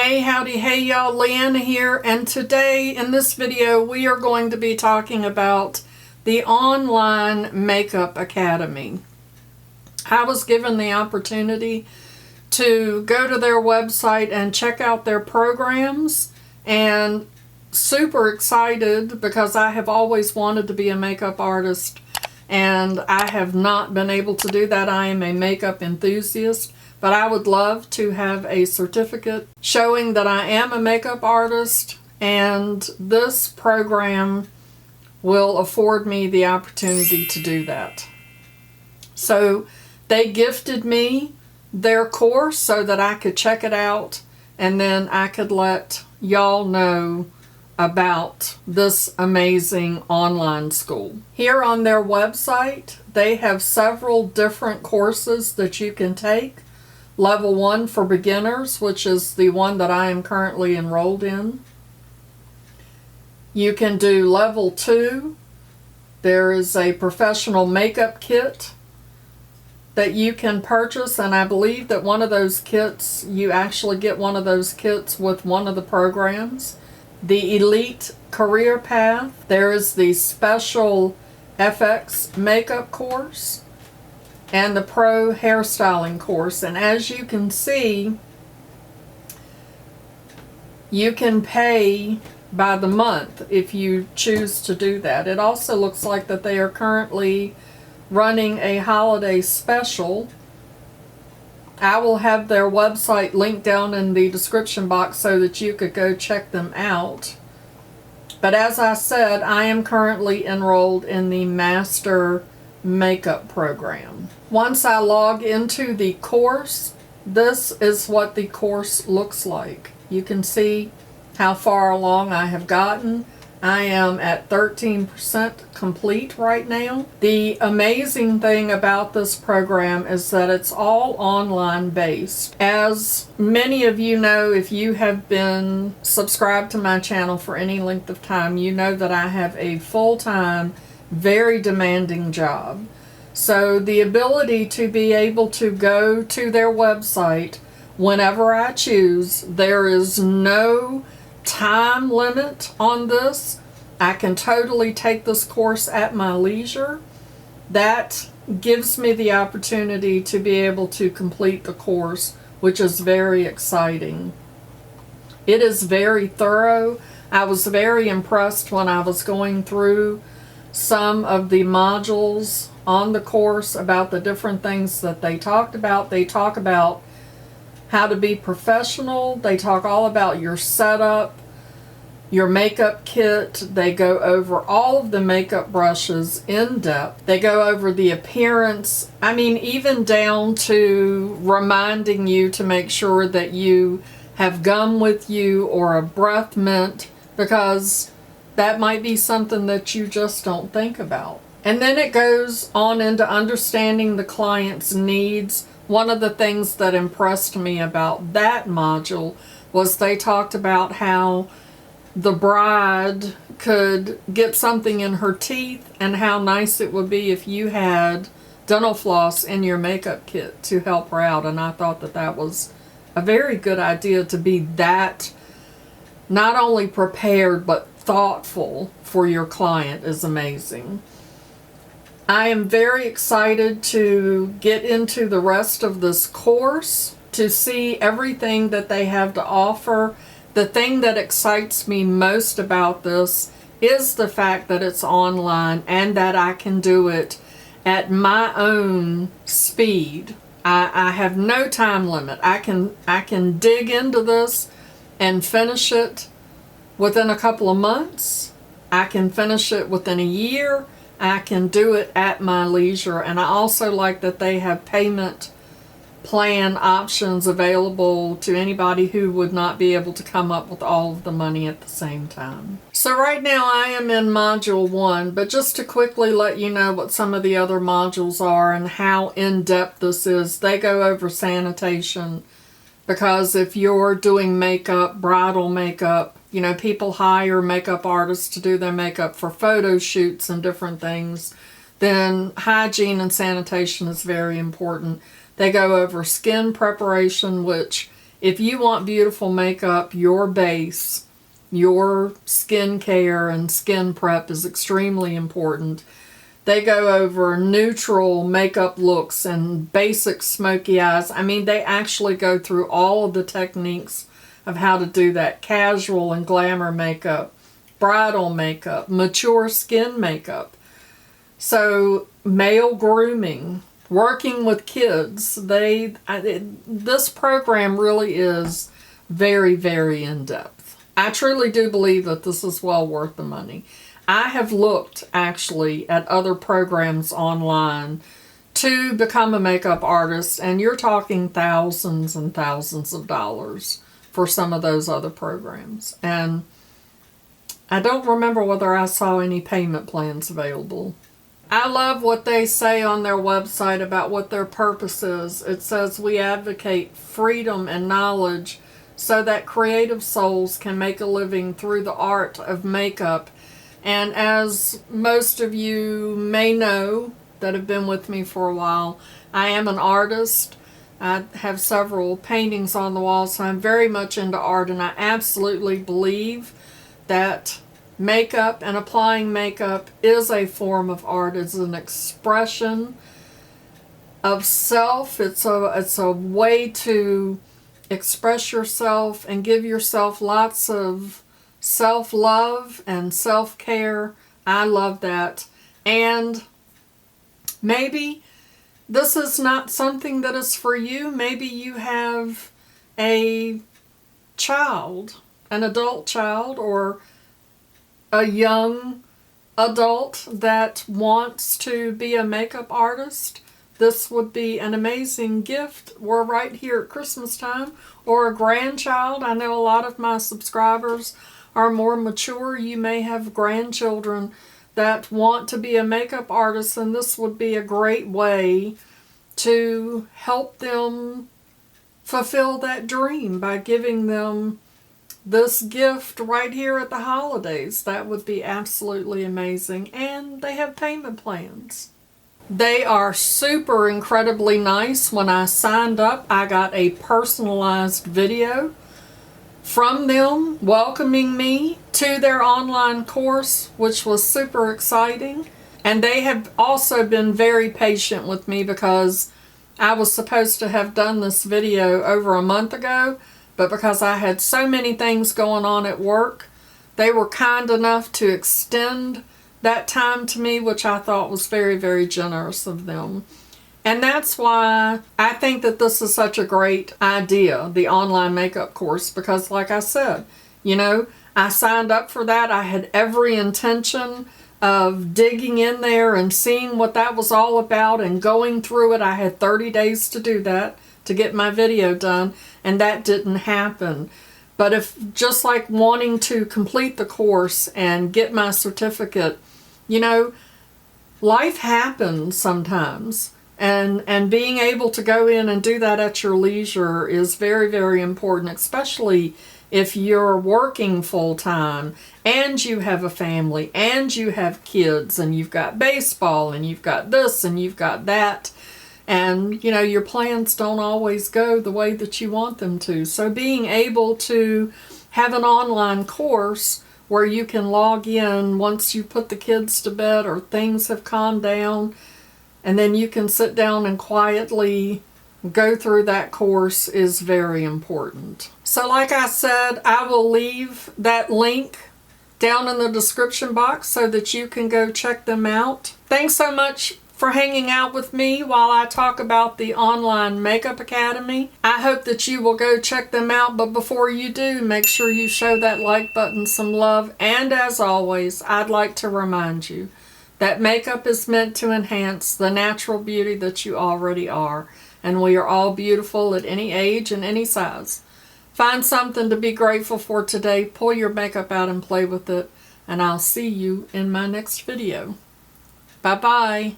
Hey, howdy, hey y'all, Leanna here, and today in this video we are going to be talking about the Online Makeup Academy. I was given the opportunity to go to their website and check out their programs, and super excited because I have always wanted to be a makeup artist and I have not been able to do that. I am a makeup enthusiast, but I would love to have a certificate showing that I am a makeup artist, and this program will afford me the opportunity to do that. So they gifted me their course so that I could check it out, and then I could let y'all know about this amazing online school. Here on their website, they have several different courses that you can take. Level 1 for beginners, which is the one that I am currently enrolled in. You can do level 2. There is a professional makeup kit that you can purchase, and I believe that one of those kits, you actually get one of those kits with one of the programs. The Elite Career Path. There is the Special FX Makeup course and the Pro Hairstyling course. And as you can see, you can pay by the month if you choose to do that. It also looks like that they are currently running a holiday special. I will have their website linked down in the description box so that you could go check them out. But as I said, I am currently enrolled in the Master Makeup program. Once I log into the course, this is what the course looks like. You can see how far along I have gotten. I am at 13% complete right now. The amazing thing about this program is that it's all online based. As many of you know, if you have been subscribed to my channel for any length of time, you know that I have a full-time, very demanding job. So the ability to be able to go to their website whenever I choose, there is no time limit on this. I can totally take this course at my leisure. That gives me the opportunity to be able to complete the course, which is very exciting. It is very thorough. I was very impressed when I was going through some of the modules on the course about the different things that they talked about. They talk about how to be professional. They talk all about your setup, your makeup kit. They go over all of the makeup brushes in depth. They go over the appearance. I mean, even down to reminding you to make sure that you have gum with you or a breath mint, because that might be something that you just don't think about. And then it goes on into understanding the client's needs. One of the things that impressed me about that module was they talked about how the bride could get something in her teeth and how nice it would be if you had dental floss in your makeup kit to help her out. And I thought that that was a very good idea, to be that not only prepared but thoughtful for your client is amazing. I am very excited to get into the rest of this course, to see everything that they have to offer. The thing that excites me most about this is the fact that it's online and that I can do it at my own speed. I have no time limit. I can dig into this and finish it within a couple of months. I can finish it within a year. I can do it at my leisure. And I also like that they have payment plan options available to anybody who would not be able to come up with all of the money at the same time. So right now I am in module 1, but just to quickly let you know what some of the other modules are and how in-depth this is. They go over sanitation, because if you're doing makeup, bridal makeup, you know, people hire makeup artists to do their makeup for photo shoots and different things, then hygiene and sanitation is very important. They go over skin preparation, which If you want beautiful makeup, your base, your skin care and skin prep is extremely important. They go over neutral makeup looks and basic smoky eyes. I mean, they actually go through all of the techniques of how to do that. Casual and glamour makeup, bridal makeup, mature skin makeup. So male grooming, working with kids, this program really is very, very in-depth. I truly do believe that this is well worth the money. I have looked actually at other programs online to become a makeup artist, and you're talking thousands and thousands of dollars for some of those other programs. And I don't remember whether I saw any payment plans available. I love what they say on their website about what their purpose is. It says, we advocate freedom and knowledge so that creative souls can make a living through the art of makeup. And as most of you may know that have been with me for a while, I am an artist. I have several paintings on the wall, so I'm very much into art, and I absolutely believe that makeup and applying makeup is a form of art. It's an expression of self. It's a way to express yourself and give yourself lots of self-love and self-care. I love that. And maybe this is not something that is for you. Maybe you have a child, an adult child, or a young adult that wants to be a makeup artist. This would be an amazing gift. We're right here at Christmas time. Or a grandchild. I know a lot of my subscribers are more mature. You may have grandchildren that want to be a makeup artist, and this would be a great way to help them fulfill that dream by giving them this gift right here at the holidays. That would be absolutely amazing. And they have payment plans. They are super incredibly nice. When I signed up, I got a personalized video from them welcoming me to their online course, which was super exciting. And they have also been very patient with me because I was supposed to have done this video over a month ago, but because I had so many things going on at work, they were kind enough to extend that time to me, which I thought was very, very generous of them. And that's why I think that this is such a great idea, the online makeup course, because like I said, you know, I signed up for that. I had every intention of digging in there and seeing what that was all about and going through it. I had 30 days to do that, to get my video done, and that didn't happen. But if just like wanting to complete the course and get my certificate, you know, life happens sometimes. And being able to go in and do that at your leisure is very, very important, especially if you're working full-time and you have a family and you have kids and you've got baseball and you've got this and you've got that. And, you know, your plans don't always go the way that you want them to. So being able to have an online course where you can log in once you put the kids to bed or things have calmed down, and then you can sit down and quietly go through that course is very important. So like I said, I will leave that link down in the description box so that you can go check them out. Thanks so much for hanging out with me while I talk about the Online Makeup Academy. I hope that you will go check them out, but before you do, make sure you show that like button some love. And as always, I'd like to remind you that makeup is meant to enhance the natural beauty that you already are. And we are all beautiful at any age and any size. Find something to be grateful for today. Pull your makeup out and play with it. And I'll see you in my next video. Bye-bye.